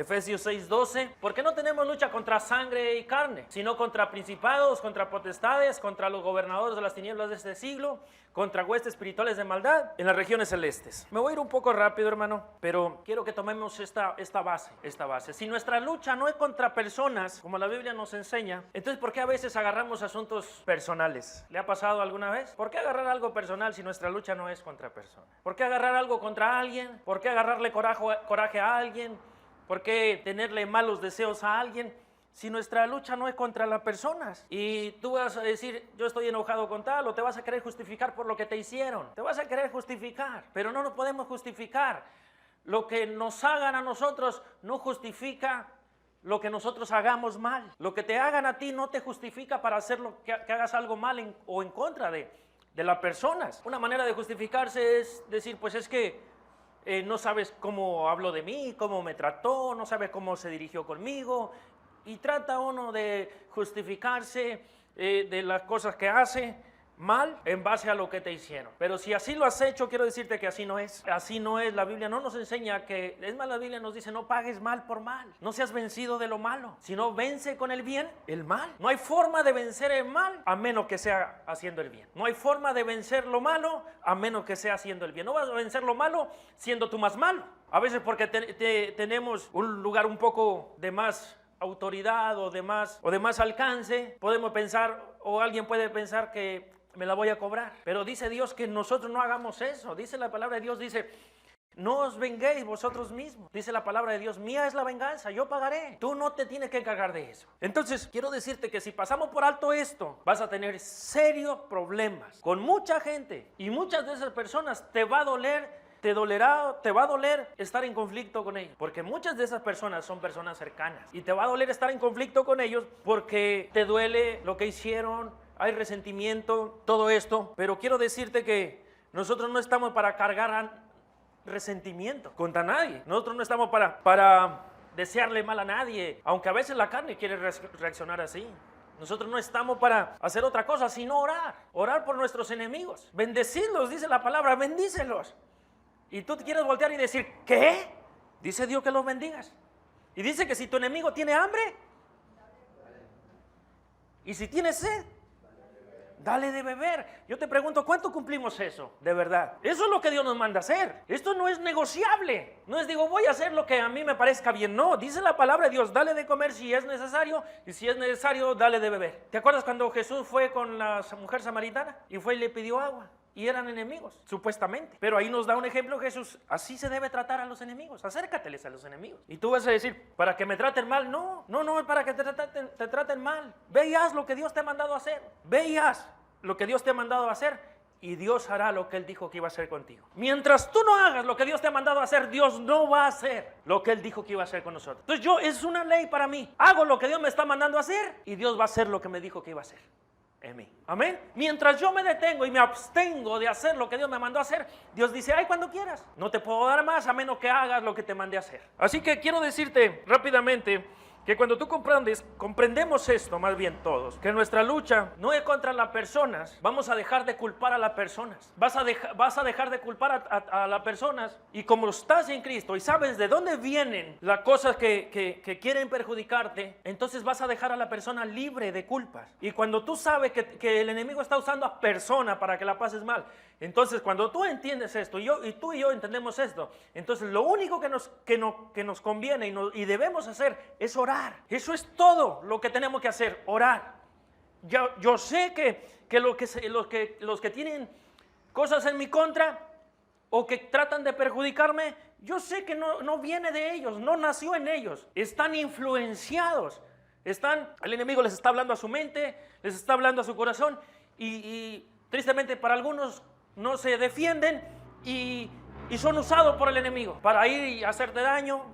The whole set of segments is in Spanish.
Efesios 6:12, porque no tenemos lucha contra sangre y carne, sino contra principados, contra potestades, contra los gobernadores de las tinieblas de este siglo, contra huestes espirituales de maldad en las regiones celestes. Me voy a ir un poco rápido, hermano, pero quiero que tomemos esta base. Si nuestra lucha no es contra personas, como la Biblia nos enseña, entonces ¿por qué a veces agarramos asuntos personales? ¿Le ha pasado alguna vez? ¿Por qué agarrar algo personal si nuestra lucha no es contra personas? ¿Por qué agarrar algo contra alguien? ¿Por qué agarrarle coraje a alguien? ¿Por qué tenerle malos deseos a alguien? Si nuestra lucha no es contra las personas y tú vas a decir, yo estoy enojado con tal, o te vas a querer justificar por lo que te hicieron, te vas a querer justificar, pero no nos podemos justificar. Lo que nos hagan a nosotros no justifica lo que nosotros hagamos mal. Lo que te hagan a ti no te justifica para hacer que hagas algo mal o en contra de las personas. Una manera de justificarse es decir, pues es que no sabes cómo habló de mí, cómo me trató, no sabes cómo se dirigió conmigo. Y trata uno de justificarse de las cosas que hace mal en base a lo que te hicieron. Pero si así lo has hecho, quiero decirte que así no es. Así no es. La Biblia no nos enseña que, es más, la Biblia nos dice, no pagues mal por mal. No seas vencido de lo malo, sino vence con el bien el mal. No hay forma de vencer el mal a menos que sea haciendo el bien. No hay forma de vencer lo malo a menos que sea haciendo el bien. No vas a vencer lo malo siendo tú más malo. A veces porque tenemos un lugar un poco de más autoridad o de más alcance, podemos pensar, o alguien puede pensar que me la voy a cobrar. Pero dice Dios que nosotros no hagamos eso. Dice la palabra de Dios, dice, no os venguéis vosotros mismos. Dice la palabra de Dios, mía es la venganza, yo pagaré. Tú no te tienes que encargar de eso. Entonces, quiero decirte que si pasamos por alto esto, vas a tener serios problemas con mucha gente. Y muchas de esas personas te va a doler estar en conflicto con ellos, porque muchas de esas personas son personas cercanas y te va a doler estar en conflicto con ellos porque te duele lo que hicieron, hay resentimiento, todo esto. Pero quiero decirte que nosotros no estamos para cargar resentimiento contra nadie. Nosotros no estamos para desearle mal a nadie, aunque a veces la carne quiere reaccionar así. Nosotros no estamos para hacer otra cosa sino orar por nuestros enemigos, bendecirlos, dice la palabra, bendícelos. Y tú te quieres voltear y decir, ¿qué? Dice Dios que los bendigas. Y dice que si tu enemigo tiene hambre, y si tiene sed, dale de beber. Yo te pregunto, ¿cuánto cumplimos eso? De verdad. Eso es lo que Dios nos manda hacer. Esto no es negociable. No es digo, voy a hacer lo que a mí me parezca bien. No, dice la palabra de Dios, dale de comer si es necesario, y si es necesario, dale de beber. ¿Te acuerdas cuando Jesús fue con la mujer samaritana y fue y le pidió agua? Y eran enemigos, supuestamente. Pero ahí nos da un ejemplo Jesús. Así se debe tratar a los enemigos. Acércateles a los enemigos. Y tú vas a decir, ¿para que me traten mal? No es para que te traten mal. Ve y haz lo que Dios te ha mandado a hacer. Ve y haz lo que Dios te ha mandado a hacer. Y Dios hará lo que Él dijo que iba a hacer contigo. Mientras tú no hagas lo que Dios te ha mandado a hacer, Dios no va a hacer lo que Él dijo que iba a hacer con nosotros. Entonces es una ley para mí. Hago lo que Dios me está mandando a hacer y Dios va a hacer lo que me dijo que iba a hacer en mí. Amén. Mientras yo me detengo y me abstengo de hacer lo que Dios me mandó a hacer, Dios dice, ay, cuando quieras. No te puedo dar más a menos que hagas lo que te mandé a hacer. Así que quiero decirte rápidamente que cuando tú comprendemos esto, más bien todos, que nuestra lucha no es contra las personas, vamos a dejar de culpar a las personas. Vas a dejar de culpar a las personas, y como estás en Cristo y sabes de dónde vienen las cosas que quieren perjudicarte, entonces vas a dejar a la persona libre de culpas. Y cuando tú sabes que el enemigo está usando a persona para que la pases mal, entonces cuando tú entiendes esto, y tú y yo entendemos esto, entonces lo único que nos conviene y debemos hacer es orar. Eso es todo lo que tenemos que hacer, orar. Yo sé que los que tienen cosas en mi contra o que tratan de perjudicarme, yo sé que no viene de ellos, no nació en ellos, están influenciados. El enemigo les está hablando a su mente, les está hablando a su corazón, y tristemente para algunos no se defienden y son usados por el enemigo para ir y hacerte daño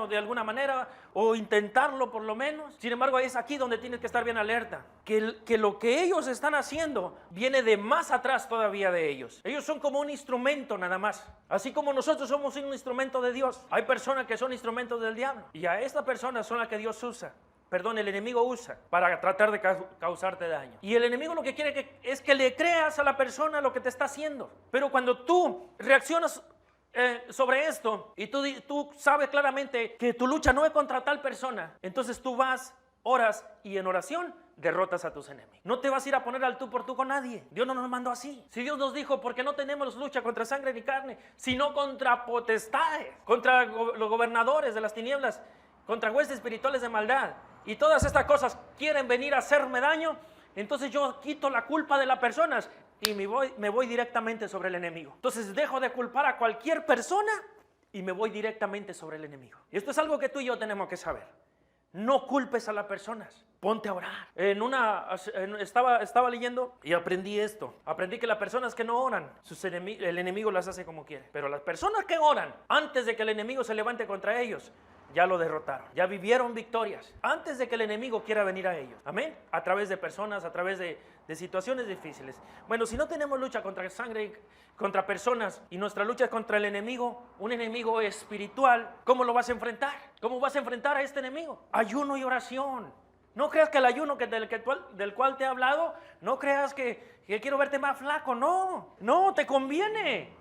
de alguna manera, o intentarlo por lo menos. Sin embargo, es aquí donde tienes que estar bien alerta, que lo que ellos están haciendo viene de más atrás todavía de ellos. Ellos son como un instrumento nada más, así como nosotros somos un instrumento de Dios. Hay personas que son instrumentos del diablo, y a estas personas son las que Dios usa. El enemigo usa para tratar de causarte daño. Y el enemigo lo que quiere es que le creas a la persona lo que te está haciendo. Pero cuando tú reaccionas sobre esto y tú sabes claramente que tu lucha no es contra tal persona, entonces tú vas, oras y en oración derrotas a tus enemigos. No te vas a ir a poner al tú por tú con nadie. Dios no nos mandó así. Si Dios nos dijo, porque no tenemos lucha contra sangre ni carne, sino contra potestades, contra los gobernadores de las tinieblas, contra huestes espirituales de maldad, y todas estas cosas quieren venir a hacerme daño, entonces yo quito la culpa de las personas y me voy directamente sobre el enemigo. Entonces dejo de culpar a cualquier persona y me voy directamente sobre el enemigo. Y esto es algo que tú y yo tenemos que saber. No culpes a las personas, ponte a orar. Estaba leyendo y aprendí esto. Aprendí que las personas que no oran, el enemigo las hace como quiere. Pero las personas que oran, antes de que el enemigo se levante contra ellos, ya lo derrotaron, ya vivieron victorias antes de que el enemigo quiera venir a ellos. Amén. A través de personas, a través de situaciones difíciles. Bueno, si no tenemos lucha contra sangre, contra personas, y nuestra lucha es contra el enemigo, un enemigo espiritual, ¿cómo lo vas a enfrentar? ¿Cómo vas a enfrentar a este enemigo? Ayuno y oración. No creas que el ayuno del cual te he hablado, no creas que quiero verte más flaco. No, te conviene.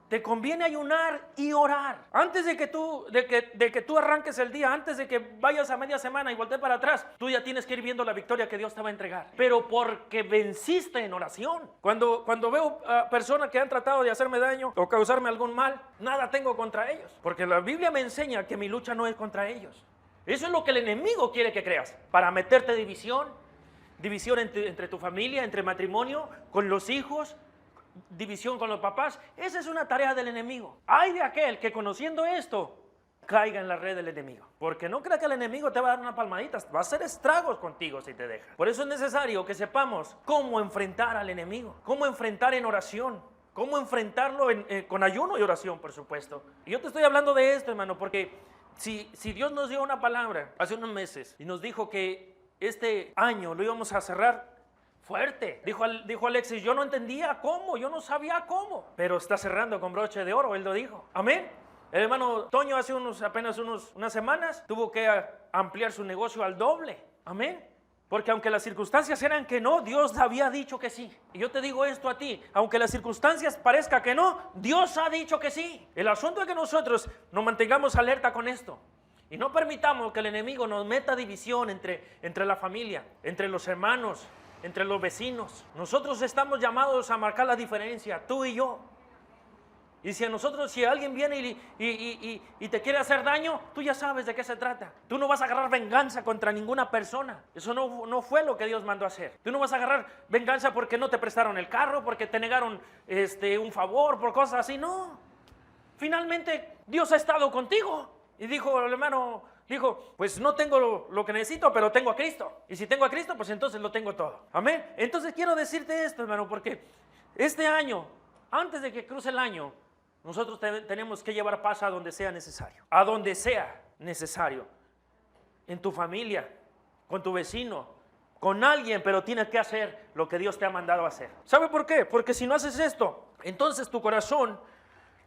Te conviene ayunar y orar. Antes de que tú arranques el día, antes de que vayas a media semana y voltees para atrás, tú ya tienes que ir viendo la victoria que Dios te va a entregar. Pero porque venciste en oración. Cuando veo a personas que han tratado de hacerme daño o causarme algún mal, nada tengo contra ellos. Porque la Biblia me enseña que mi lucha no es contra ellos. Eso es lo que el enemigo quiere que creas. Para meterte división entre tu familia, entre matrimonio, con los hijos, división con los papás. Esa es una tarea del enemigo. Ay de aquel que conociendo esto caiga en la red del enemigo, porque no crea que el enemigo te va a dar una palmadita, va a hacer estragos contigo si te deja. Por eso es necesario que sepamos cómo enfrentar al enemigo, cómo enfrentar en oración, cómo enfrentarlo con ayuno y oración, por supuesto. Y yo te estoy hablando de esto, hermano, porque si Dios nos dio una palabra hace unos meses y nos dijo que este año lo íbamos a cerrar fuerte. Dijo Alexis, yo no entendía cómo, yo no sabía cómo, pero está cerrando con broche de oro, él lo dijo. Amén. El hermano Toño hace apenas unas semanas tuvo que ampliar su negocio al doble. Amén. Porque aunque las circunstancias eran que no, Dios había dicho que sí. Y yo te digo esto a ti, aunque las circunstancias parezca que no, Dios ha dicho que sí. El asunto es que nosotros nos mantengamos alerta con esto. Y no permitamos que el enemigo nos meta división entre la familia, entre los hermanos, entre los vecinos. Nosotros estamos llamados a marcar la diferencia, tú y yo. Y si alguien viene y te quiere hacer daño, tú ya sabes de qué se trata. Tú no vas a agarrar venganza contra ninguna persona. Eso no fue lo que Dios mandó a hacer. Tú no vas a agarrar venganza porque no te prestaron el carro, porque te negaron un favor, por cosas así. No. Finalmente, Dios ha estado contigo. Y dijo el hermano, pues no tengo lo que necesito, pero tengo a Cristo. Y si tengo a Cristo, pues entonces lo tengo todo. Amén. Entonces quiero decirte esto, hermano, porque este año, antes de que cruce el año, nosotros tenemos que llevar paz a donde sea necesario. A donde sea necesario. En tu familia, con tu vecino, con alguien, pero tienes que hacer lo que Dios te ha mandado a hacer. ¿Sabe por qué? Porque si no haces esto, entonces tu corazón,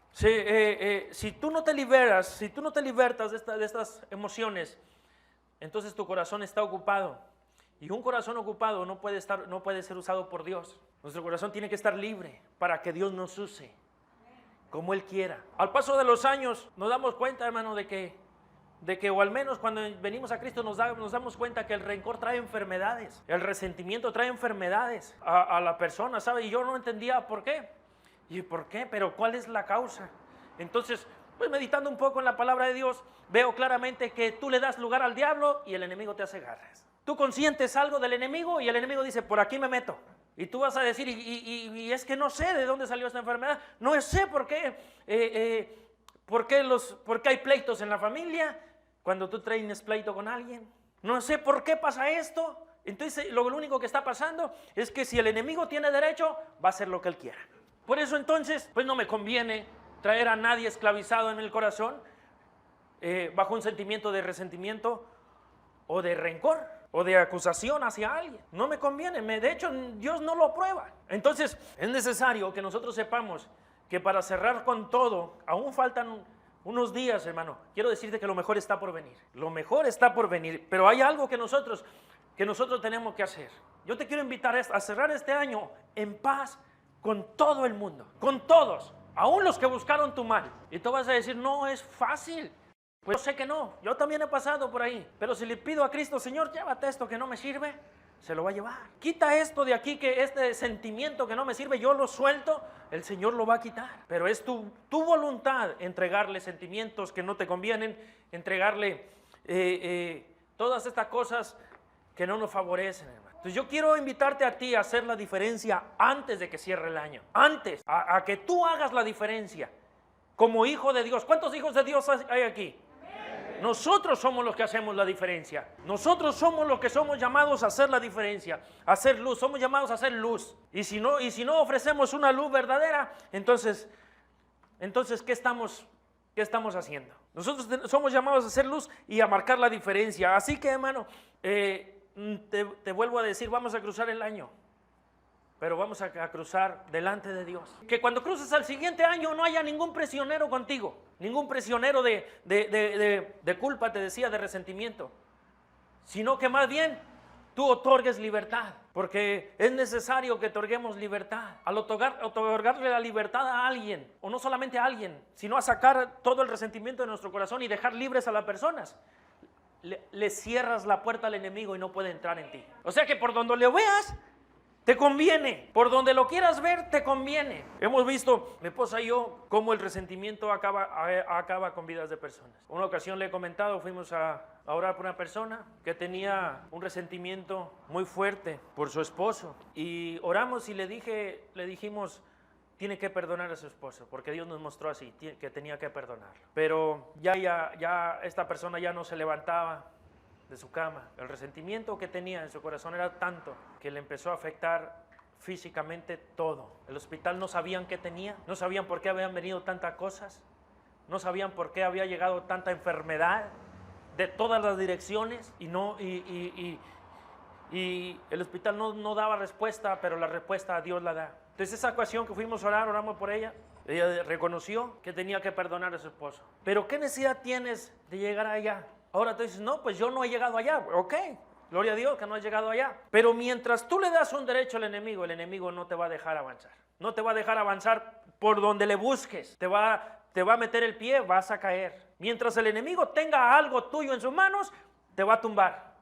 si tú no te libertas de estas emociones, entonces tu corazón está ocupado. Y un corazón ocupado no puede ser usado por Dios. Nuestro corazón tiene que estar libre para que Dios nos use como Él quiera. Al paso de los años nos damos cuenta, hermano, de que o al menos cuando venimos a Cristo nos damos cuenta que el rencor trae enfermedades, el resentimiento trae enfermedades a la persona, ¿sabe? Y yo no entendía por qué. ¿Y por qué? ¿Pero cuál es la causa? Entonces, pues meditando un poco en la palabra de Dios, veo claramente que tú le das lugar al diablo y el enemigo te hace garras. Tú consientes algo del enemigo y el enemigo dice, por aquí me meto. Y tú vas a decir, y es que no sé de dónde salió esta enfermedad, no sé por qué hay pleitos en la familia cuando tú tienes pleito con alguien. No sé por qué pasa esto. Entonces, lo único que está pasando es que si el enemigo tiene derecho, va a hacer lo que él quiera. Por eso entonces, pues no me conviene traer a nadie esclavizado en el corazón bajo un sentimiento de resentimiento o de rencor o de acusación hacia alguien. No me conviene, de hecho Dios no lo aprueba. Entonces es necesario que nosotros sepamos que para cerrar con todo, aún faltan unos días, hermano. Quiero decirte que lo mejor está por venir. Lo mejor está por venir, pero hay algo que nosotros tenemos que hacer. Yo te quiero invitar a cerrar este año en paz con todo el mundo, con todos. aún los que buscaron tu mal. Y tú vas a decir, no es fácil. Pues yo sé que no, yo también he pasado por ahí. Pero si le pido a Cristo, Señor, llévate esto que no me sirve, se lo va a llevar. Quita esto de aquí, que este sentimiento que no me sirve, yo lo suelto, el Señor lo va a quitar. Pero es tu voluntad entregarle sentimientos que no te convienen, entregarle todas estas cosas que no nos favorecen, hermano. Entonces yo quiero invitarte a ti a hacer la diferencia antes de que cierre el año. Antes, a que tú hagas la diferencia como hijo de Dios. ¿Cuántos hijos de Dios hay aquí? Nosotros somos los que hacemos la diferencia. Nosotros somos los que somos llamados a hacer la diferencia, a hacer luz. Somos llamados a hacer luz. Y si no ofrecemos una luz verdadera, entonces ¿qué estamos haciendo? Nosotros somos llamados a hacer luz y a marcar la diferencia. Así que, hermano, te vuelvo a decir, vamos a cruzar el año, pero vamos a cruzar delante de Dios. Que cuando cruces al siguiente año no haya ningún prisionero contigo, ningún prisionero de culpa, te decía, de resentimiento, sino que más bien tú otorgues libertad, porque es necesario que otorguemos libertad. Al otorgarle la libertad a alguien, o no solamente a alguien, sino a sacar todo el resentimiento de nuestro corazón y dejar libres a las personas, le cierras la puerta al enemigo y no puede entrar en ti. O sea que por donde le veas, te conviene. Por donde lo quieras ver, te conviene. Hemos visto, mi esposa y yo, cómo el resentimiento acaba con vidas de personas. Una ocasión le he comentado, fuimos a orar por una persona que tenía un resentimiento muy fuerte por su esposo. Y oramos y le dijimos, tiene que perdonar a su esposo, porque Dios nos mostró así, que tenía que perdonarlo. Pero ya esta persona ya no se levantaba de su cama. El resentimiento que tenía en su corazón era tanto que le empezó a afectar físicamente todo. El hospital no sabían qué tenía, no sabían por qué habían venido tantas cosas, no sabían por qué había llegado tanta enfermedad de todas las direcciones y el hospital no daba respuesta, pero la respuesta a Dios la da. Entonces esa ocasión que fuimos a orar, oramos por ella, ella reconoció que tenía que perdonar a su esposo. Pero ¿qué necesidad tienes de llegar allá? Ahora tú dices, no, pues yo no he llegado allá. Ok, gloria a Dios que no has llegado allá. Pero mientras tú le das un derecho al enemigo, el enemigo no te va a dejar avanzar. No te va a dejar avanzar por donde le busques. Te va a meter el pie, vas a caer. Mientras el enemigo tenga algo tuyo en sus manos, te va a tumbar.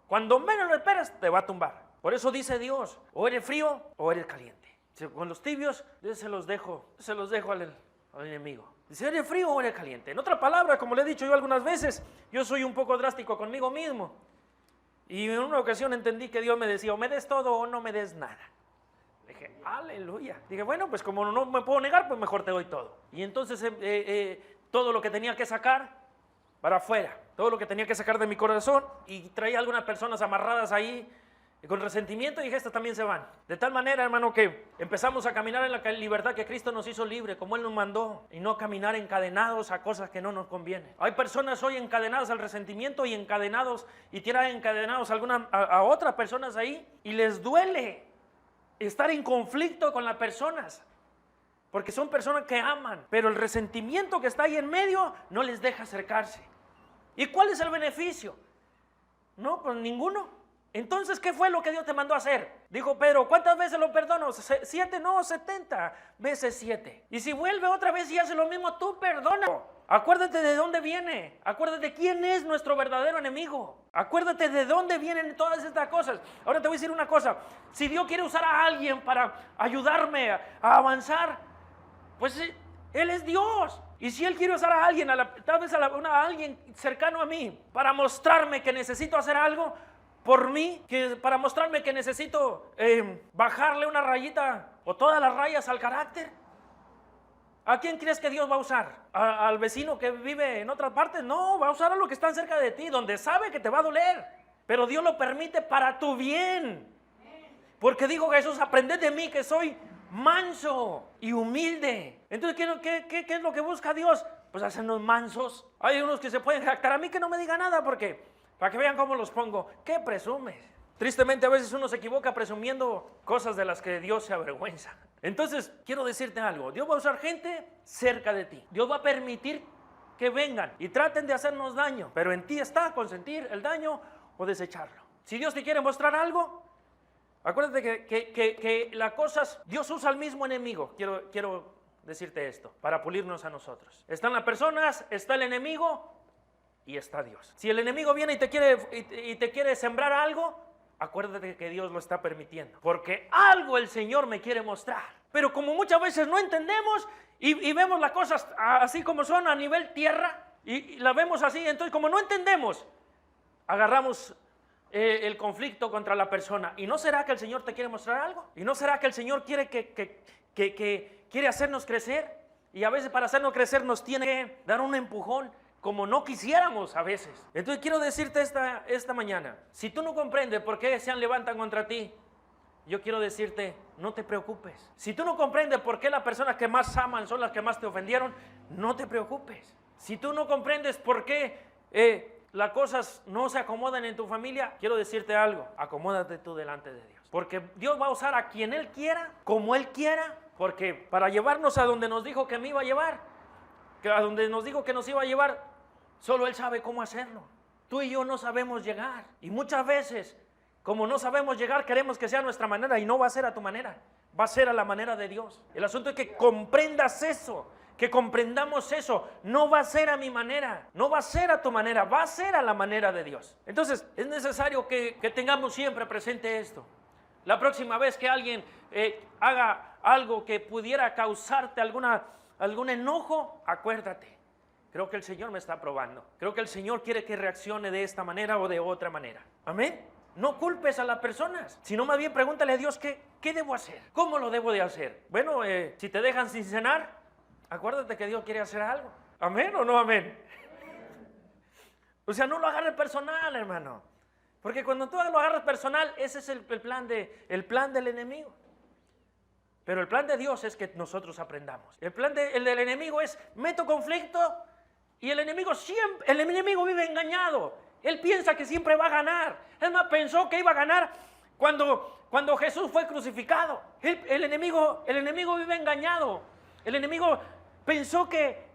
Cuando menos lo esperas, te va a tumbar. Por eso dice Dios, o eres frío o eres caliente. Con los tibios, yo se los dejo al enemigo. Dice, ¿eres frío o eres caliente? En otra palabra, como le he dicho yo algunas veces, yo soy un poco drástico conmigo mismo. Y en una ocasión entendí que Dios me decía, o me des todo o no me des nada. Dije, aleluya. Dije, bueno, pues como no me puedo negar, pues mejor te doy todo. Y entonces todo lo que tenía que sacar para afuera, todo lo que tenía que sacar de mi corazón, y traía algunas personas amarradas ahí, con resentimiento, y dije, estas también se van. De tal manera, hermano, que empezamos a caminar en la libertad que Cristo nos hizo libre, como Él nos mandó, y no caminar encadenados a cosas que no nos convienen. Hay personas hoy encadenadas al resentimiento y tienen encadenados a otras personas ahí, y les duele estar en conflicto con las personas, porque son personas que aman, pero el resentimiento que está ahí en medio no les deja acercarse. ¿Y cuál es el beneficio? No, pues ninguno. Entonces, ¿qué fue lo que Dios te mandó a hacer? Dijo Pedro, ¿cuántas veces lo perdono? 7, no, 70 veces 7. Y si vuelve otra vez y hace lo mismo, tú perdona. Acuérdate de dónde viene. Acuérdate quién es nuestro verdadero enemigo. Acuérdate de dónde vienen todas estas cosas. Ahora te voy a decir una cosa. Si Dios quiere usar a alguien para ayudarme a avanzar, pues Él es Dios. Y si Él quiere usar a alguien, tal vez a alguien cercano a mí, para mostrarme que necesito hacer algo por mí, para mostrarme que necesito bajarle una rayita o todas las rayas al carácter, ¿a quién crees que Dios va a usar? ¿Al vecino que vive en otras partes? No, va a usar a los que están cerca de ti, donde sabe que te va a doler. Pero Dios lo permite para tu bien. Porque dijo Jesús, aprended de mí que soy manso y humilde. Entonces, ¿qué es lo que busca Dios? Pues hacernos mansos. Hay unos que se pueden jactar. A mí que no me diga nada, porque para que vean cómo los pongo. ¿Qué presumes? Tristemente a veces uno se equivoca presumiendo cosas de las que Dios se avergüenza. Entonces, quiero decirte algo. Dios va a usar gente cerca de ti. Dios va a permitir que vengan y traten de hacernos daño. Pero en ti está consentir el daño o desecharlo. Si Dios te quiere mostrar algo, acuérdate que las cosas, Dios usa al mismo enemigo. Quiero decirte esto, para pulirnos a nosotros. Están las personas, está el enemigo y está Dios. Si el enemigo viene y te quiere sembrar algo, acuérdate que Dios lo está permitiendo, porque algo el Señor me quiere mostrar. Pero como muchas veces no entendemos y vemos las cosas así como son a nivel tierra, y la vemos así, entonces como no entendemos, agarramos el conflicto contra la persona. ¿Y no será que el Señor te quiere mostrar algo? ¿Y no será que el Señor quiere quiere hacernos crecer? Y a veces para hacernos crecer nos tiene que dar un empujón, como no quisiéramos a veces. Entonces quiero decirte esta mañana, si tú no comprendes por qué se levantan contra ti, yo quiero decirte, no te preocupes. Si tú no comprendes por qué las personas que más aman son las que más te ofendieron, no te preocupes. Si tú no comprendes por qué las cosas no se acomodan en tu familia, quiero decirte algo, acomódate tú delante de Dios. Porque Dios va a usar a quien Él quiera, como Él quiera, porque para llevarnos a donde nos dijo que me iba a llevar, a donde nos dijo que nos iba a llevar, solo Él sabe cómo hacerlo. Tú y yo no sabemos llegar. Y muchas veces, como no sabemos llegar, queremos que sea a nuestra manera, y no va a ser a tu manera, va a ser a la manera de Dios. El asunto es que comprendas eso, que comprendamos eso. No va a ser a mi manera, no va a ser a tu manera, va a ser a la manera de Dios. Entonces es necesario que tengamos siempre presente esto. La próxima vez que alguien haga algo que pudiera causarte algún enojo, acuérdate, creo que el Señor me está probando, creo que el Señor quiere que reaccione de esta manera o de otra manera. Amén. No culpes a las personas, sino más bien pregúntale a Dios qué debo hacer, cómo lo debo de hacer. Bueno, si te dejan sin cenar, acuérdate que Dios quiere hacer algo. ¿Amén o no amén? O sea, no lo agarres personal, hermano. Porque cuando tú lo agarras personal, ese es el plan del enemigo. Pero el plan de Dios es que nosotros aprendamos. El del enemigo es, meto conflicto y el enemigo vive engañado. Él piensa que siempre va a ganar. Es más, pensó que iba a ganar cuando Jesús fue crucificado. El enemigo vive engañado. El enemigo pensó que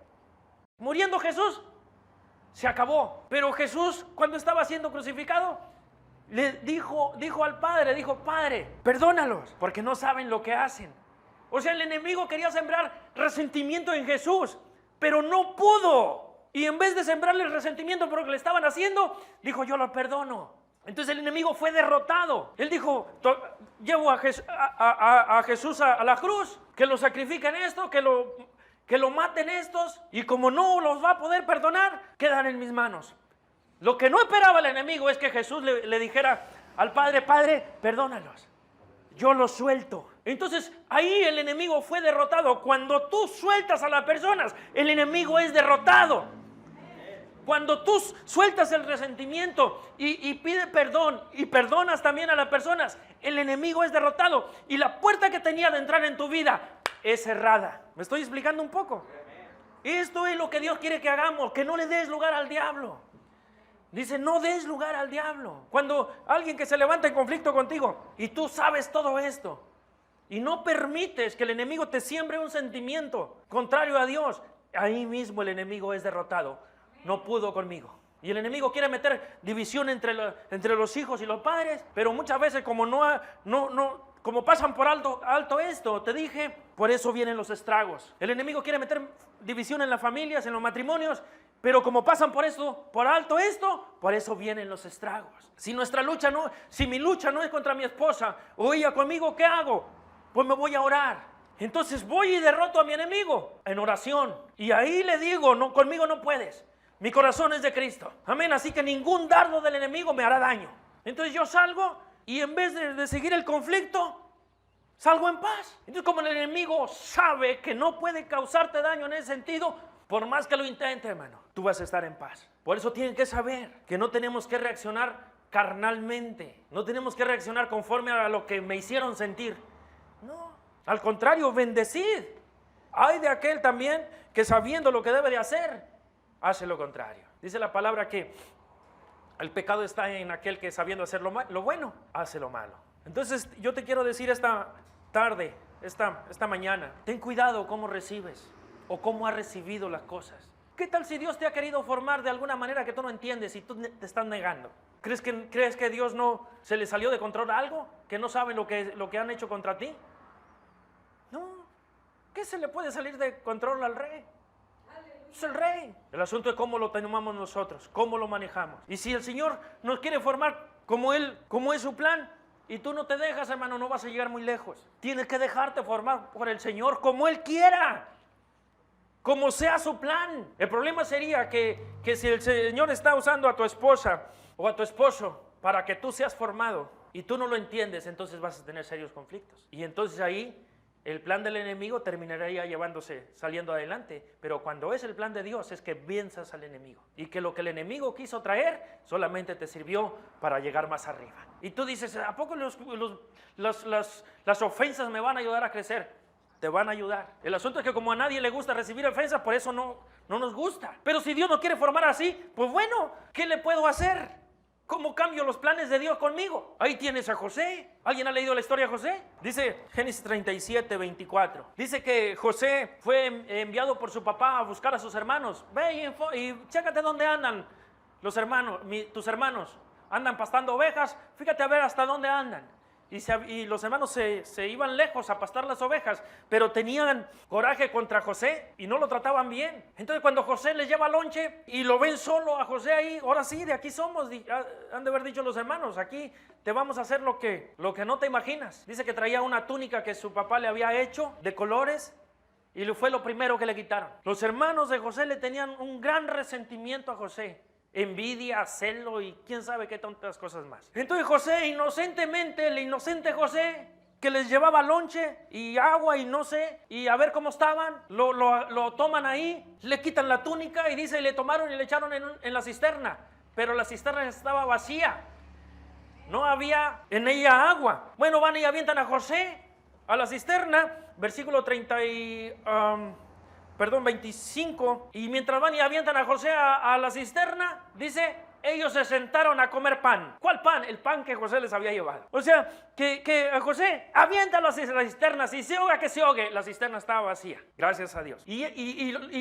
muriendo Jesús se acabó. Pero Jesús, cuando estaba siendo crucificado, le dijo al Padre, Padre, perdónalos, porque no saben lo que hacen. O sea, el enemigo quería sembrar resentimiento en Jesús, pero no pudo. Y en vez de sembrarle el resentimiento por lo que le estaban haciendo, dijo, yo lo perdono. Entonces el enemigo fue derrotado. Él dijo, llevo a Jesús a la cruz, que lo sacrifiquen esto, que lo maten estos, y como no los va a poder perdonar, quedan en mis manos. Lo que no esperaba el enemigo es que Jesús le dijera al Padre, Padre, perdónalos, yo los suelto. Entonces ahí el enemigo fue derrotado. Cuando tú sueltas a las personas, el enemigo es derrotado. Cuando tú sueltas el resentimiento y pides perdón y perdonas también a las personas, el enemigo es derrotado y la puerta que tenía de entrar en tu vida es cerrada. ¿Me estoy explicando un poco? Esto es lo que Dios quiere que hagamos, que no le des lugar al diablo. Dice, no des lugar al diablo. Cuando alguien que se levanta en conflicto contigo y tú sabes todo esto y no permites que el enemigo te siembre un sentimiento contrario a Dios, ahí mismo el enemigo es derrotado. No pudo conmigo. Y el enemigo quiere meter división entre los hijos y los padres, pero muchas veces como pasan por alto esto, te dije, por eso vienen los estragos. El enemigo quiere meter división en las familias, en los matrimonios, pero como pasan por alto esto, por eso vienen los estragos. Si mi lucha no es contra mi esposa o ella conmigo, ¿qué hago? Pues me voy a orar. Entonces voy y derroto a mi enemigo en oración. Y ahí le digo, no, conmigo no puedes. Mi corazón es de Cristo. Amén. Así que ningún dardo del enemigo me hará daño. Entonces yo salgo y en vez de seguir el conflicto, salgo en paz. Entonces como el enemigo sabe que no puede causarte daño en ese sentido, por más que lo intente, hermano, tú vas a estar en paz. Por eso tienen que saber que no tenemos que reaccionar carnalmente. No tenemos que reaccionar conforme a lo que me hicieron sentir. No, al contrario, bendecid. Hay de aquel también que sabiendo lo que debe de hacer, hace lo contrario. Dice la palabra que el pecado está en aquel que sabiendo hacer lo bueno, hace lo malo. Entonces yo te quiero decir esta tarde, esta mañana, ten cuidado cómo recibes o cómo has recibido las cosas. ¿Qué tal si Dios te ha querido formar de alguna manera que tú no entiendes y tú te estás negando? ¿Crees que Dios no se le salió de control algo? ¿Que no saben lo que han hecho contra ti? No. ¿Qué se le puede salir de control al rey? Es el rey. El asunto es cómo lo tomamos nosotros, cómo lo manejamos. Y si el Señor nos quiere formar como es su plan, y tú no te dejas, hermano, no vas a llegar muy lejos. Tienes que dejarte formar por el Señor como Él quiera, como sea su plan. El problema sería que si el Señor está usando a tu esposa o a tu esposo para que tú seas formado y tú no lo entiendes, entonces vas a tener serios conflictos. Y entonces ahí el plan del enemigo terminaría saliendo adelante. Pero cuando es el plan de Dios, es que venzas al enemigo. Y que lo que el enemigo quiso traer solamente te sirvió para llegar más arriba. Y tú dices, ¿a poco las ofensas me van a ayudar a crecer? Te van a ayudar. El asunto es que como a nadie le gusta recibir ofensas, por eso no nos gusta. Pero si Dios no quiere formar así, pues bueno, ¿qué le puedo hacer? ¿Cómo cambio los planes de Dios conmigo? Ahí tienes a José. ¿Alguien ha leído la historia de José? Dice Génesis 37, 24. Dice que José fue enviado por su papá a buscar a sus hermanos. Ve y chécate dónde andan los hermanos, tus hermanos. Andan pastando ovejas. Fíjate a ver hasta dónde andan. Y los hermanos se iban lejos a pastar las ovejas, pero tenían coraje contra José y no lo trataban bien. Entonces cuando José les lleva lonche y lo ven solo a José ahí, ahora sí, de aquí somos, han de haber dicho los hermanos, aquí te vamos a hacer lo que no te imaginas. Dice que traía una túnica que su papá le había hecho de colores y fue lo primero que le quitaron. Los hermanos de José le tenían un gran resentimiento a José. Envidia, celo y quién sabe qué tantas cosas más. Entonces José, inocentemente, el inocente José, que les llevaba lonche y agua y no sé, y a ver cómo estaban, lo toman ahí, le quitan la túnica y dice, y le tomaron y le echaron en la cisterna, pero la cisterna estaba vacía, no había en ella agua. Bueno, van y avientan a José a la cisterna, versículo 25, y mientras van y avientan a José a la cisterna, dice, ellos se sentaron a comer pan. ¿Cuál pan? El pan que José les había llevado. O sea, que a José, aviéntalo a la cisterna, si se ahoga, que se ahogue. La cisterna estaba vacía, gracias a Dios. Y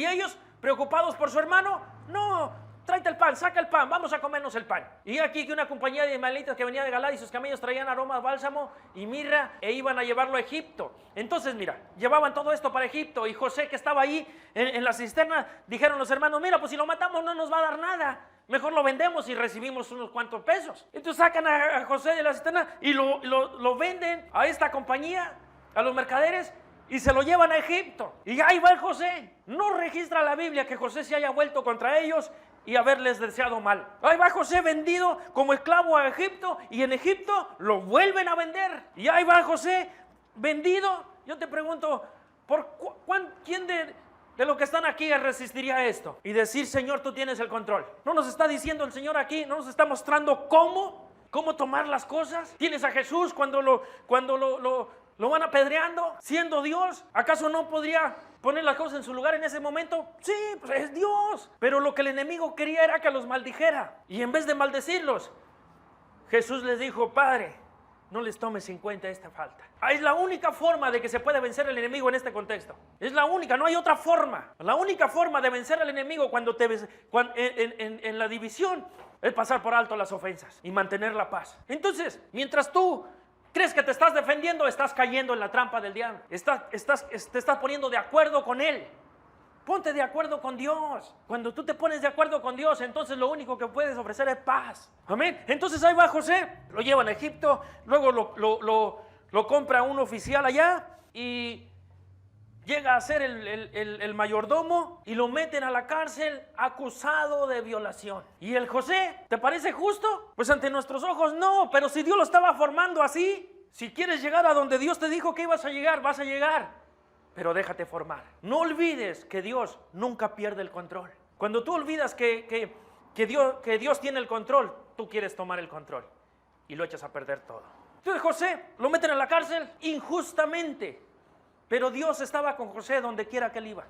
ellos, preocupados por su hermano, no, tráete el pan, saca el pan, vamos a comernos el pan. Y aquí que una compañía de ismaelitas que venía de Galaad y sus camellos traían aromas, bálsamo y mirra e iban a llevarlo a Egipto. Entonces mira, llevaban todo esto para Egipto y José que estaba ahí en la cisterna, dijeron los hermanos, mira, pues si lo matamos no nos va a dar nada, mejor lo vendemos y recibimos unos cuantos pesos. Entonces sacan a José de la cisterna y lo venden a esta compañía, a los mercaderes, y se lo llevan a Egipto. Y ahí va el José. No registra la Biblia que José se haya vuelto contra ellos y haberles deseado mal. Ahí va José vendido como esclavo a Egipto y en Egipto lo vuelven a vender. Y ahí va José vendido. Yo te pregunto, ¿quién de los que están aquí resistiría a esto? Y decir, Señor, tú tienes el control. ¿No nos está diciendo el Señor aquí? ¿No nos está mostrando cómo tomar las cosas? ¿Tienes a Jesús cuando lo van apedreando, siendo Dios? ¿Acaso no podría poner las cosas en su lugar en ese momento? Sí, pues es Dios. Pero lo que el enemigo quería era que los maldijera. Y en vez de maldecirlos, Jesús les dijo, Padre, no les tomes en cuenta esta falta. Es la única forma de que se puede vencer el enemigo en este contexto. Es la única, no hay otra forma. La única forma de vencer al enemigo en la división es pasar por alto las ofensas y mantener la paz. Entonces, mientras tú crees que te estás defendiendo, estás cayendo en la trampa del diablo. Te estás poniendo de acuerdo con él. Ponte de acuerdo con Dios. Cuando tú te pones de acuerdo con Dios, entonces lo único que puedes ofrecer es paz. Amén. Entonces ahí va José, lo llevan a Egipto, luego lo compra un oficial allá y llega a ser el mayordomo y lo meten a la cárcel acusado de violación. ¿Y el José, te parece justo? Pues ante nuestros ojos no, pero si Dios lo estaba formando así, si quieres llegar a donde Dios te dijo que ibas a llegar, vas a llegar, pero déjate formar. No olvides que Dios nunca pierde el control. Cuando tú olvidas que Dios tiene el control, tú quieres tomar el control y lo echas a perder todo. Entonces José lo meten a la cárcel injustamente. Pero Dios estaba con José donde quiera que él iba.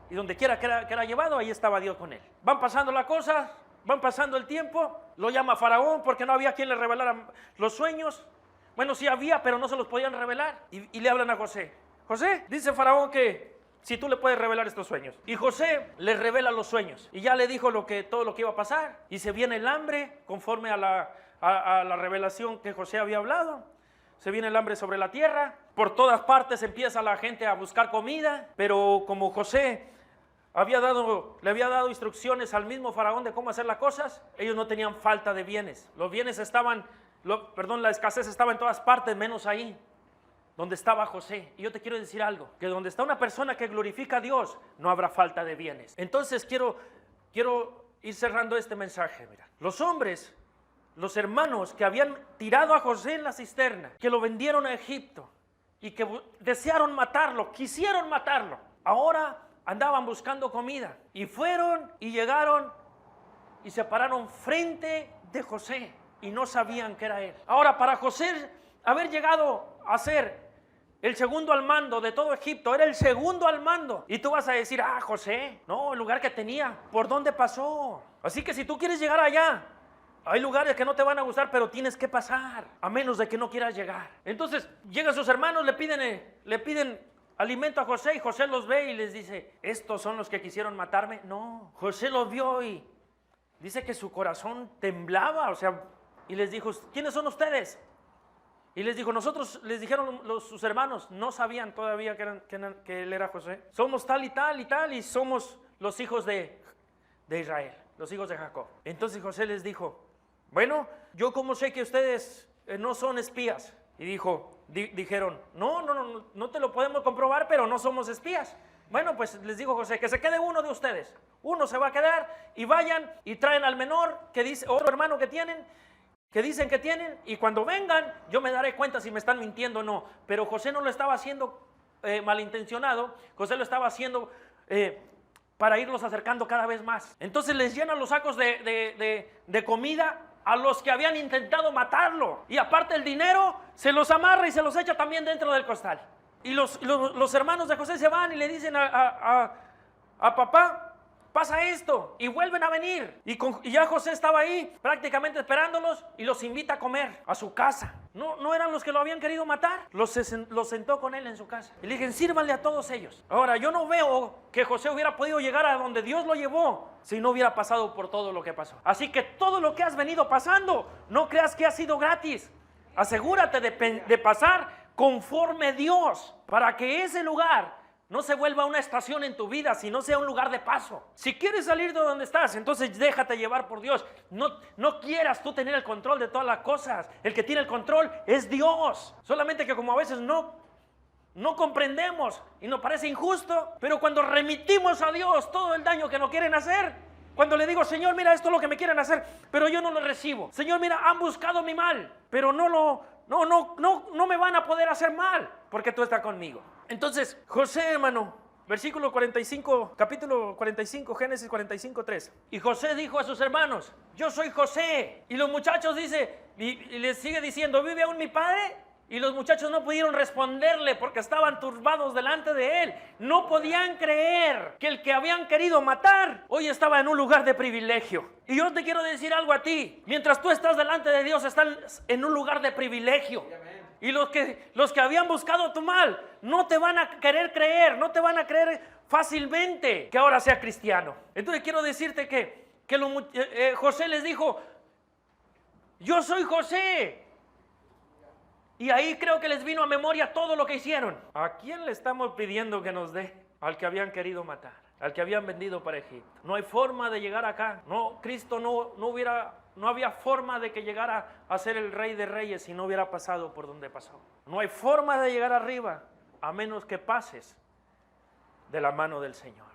Y donde quiera que era llevado, ahí estaba Dios con él. Van pasando las cosas, van pasando el tiempo. Lo llama Faraón porque no había quien le revelara los sueños. Bueno, sí había, pero no se los podían revelar. Y le hablan a José. José, dice Faraón que si tú le puedes revelar estos sueños. Y José le revela los sueños. Y ya le dijo todo lo que iba a pasar. Y se viene el hambre conforme a la revelación que José había hablado. se viene el hambre sobre la tierra, por todas partes empieza la gente a buscar comida, pero como José le había dado instrucciones al mismo faraón de cómo hacer las cosas, ellos no tenían falta de bienes. Los bienes la escasez estaba en todas partes, menos ahí, donde estaba José. Y yo te quiero decir algo, que donde está una persona que glorifica a Dios, no habrá falta de bienes. Entonces quiero ir cerrando este mensaje. Mira, los hombres, los hermanos que habían tirado a José en la cisterna, que lo vendieron a Egipto y que desearon matarlo, quisieron matarlo, ahora andaban buscando comida y fueron y llegaron y se pararon frente de José y no sabían que era él. Ahora, para José haber llegado a ser el segundo al mando de todo Egipto, era el segundo al mando, y tú vas a decir, José, no, el lugar que tenía, ¿por dónde pasó? Así que si tú quieres llegar allá, hay lugares que no te van a gustar, pero tienes que pasar, a menos de que no quieras llegar. Entonces llegan sus hermanos, le piden alimento a José, y José los ve y les dice, ¿estos son los que quisieron matarme? No, José los vio y dice que su corazón temblaba, y les dijo, ¿quiénes son ustedes? Y les dijo, les dijeron sus hermanos, no sabían todavía que él era José. Somos tal y tal y tal, y somos los hijos de Israel, los hijos de Jacob. Entonces José les dijo, bueno, yo cómo sé que ustedes no son espías. Y dijeron, no te lo podemos comprobar, pero no somos espías. Bueno, pues les dijo José, que se quede uno de ustedes. Uno se va a quedar y vayan y traen al menor, que dice, otro hermano que dicen que tienen, y cuando vengan yo me daré cuenta si me están mintiendo o no. Pero José no lo estaba haciendo malintencionado, José lo estaba haciendo para irlos acercando cada vez más. Entonces les llenan los sacos de comida a los que habían intentado matarlo, y aparte el dinero se los amarra y se los echa también dentro del costal. Y los hermanos de José se van y le dicen a papá, pasa esto, y vuelven a venir, y ya José estaba ahí prácticamente esperándolos, y los invita a comer a su casa. No eran los que lo habían querido matar, los sentó con él en su casa y le dije, sírvanle a todos ellos. Ahora, yo no veo que José hubiera podido llegar a donde Dios lo llevó si no hubiera pasado por todo lo que pasó. Así que todo lo que has venido pasando, no creas que ha sido gratis. Asegúrate de pasar conforme Dios, para que ese lugar no se vuelva una estación en tu vida, sino sea un lugar de paso. Si quieres salir de donde estás, entonces déjate llevar por Dios. No quieras tú tener el control de todas las cosas. El que tiene el control es Dios. Solamente que como a veces no comprendemos y nos parece injusto, pero cuando remitimos a Dios todo el daño que nos quieren hacer, cuando le digo, Señor, mira, esto es lo que me quieren hacer, pero yo no lo recibo. Señor, mira, han buscado mi mal, pero no me van a poder hacer mal, porque tú estás conmigo. Entonces, José, hermano, versículo 45, capítulo 45, Génesis 45, 3. Y José dijo a sus hermanos, yo soy José. Y los muchachos y les sigue diciendo, ¿vive aún mi padre? Y los muchachos no pudieron responderle porque estaban turbados delante de él. No podían creer que el que habían querido matar hoy estaba en un lugar de privilegio. Y yo te quiero decir algo a ti. Mientras tú estás delante de Dios, estás en un lugar de privilegio. Y los que habían buscado tu mal no te van a querer creer, no te van a creer fácilmente que ahora sea cristiano. Entonces quiero decirte que José les dijo, yo soy José. Y ahí creo que les vino a memoria todo lo que hicieron. ¿A quién le estamos pidiendo que nos dé? Al que habían querido matar, al que habían vendido para Egipto. No hay forma de llegar acá. Cristo no había forma de que llegara a ser el Rey de Reyes si no hubiera pasado por donde pasó. No hay forma de llegar arriba a menos que pases de la mano del Señor.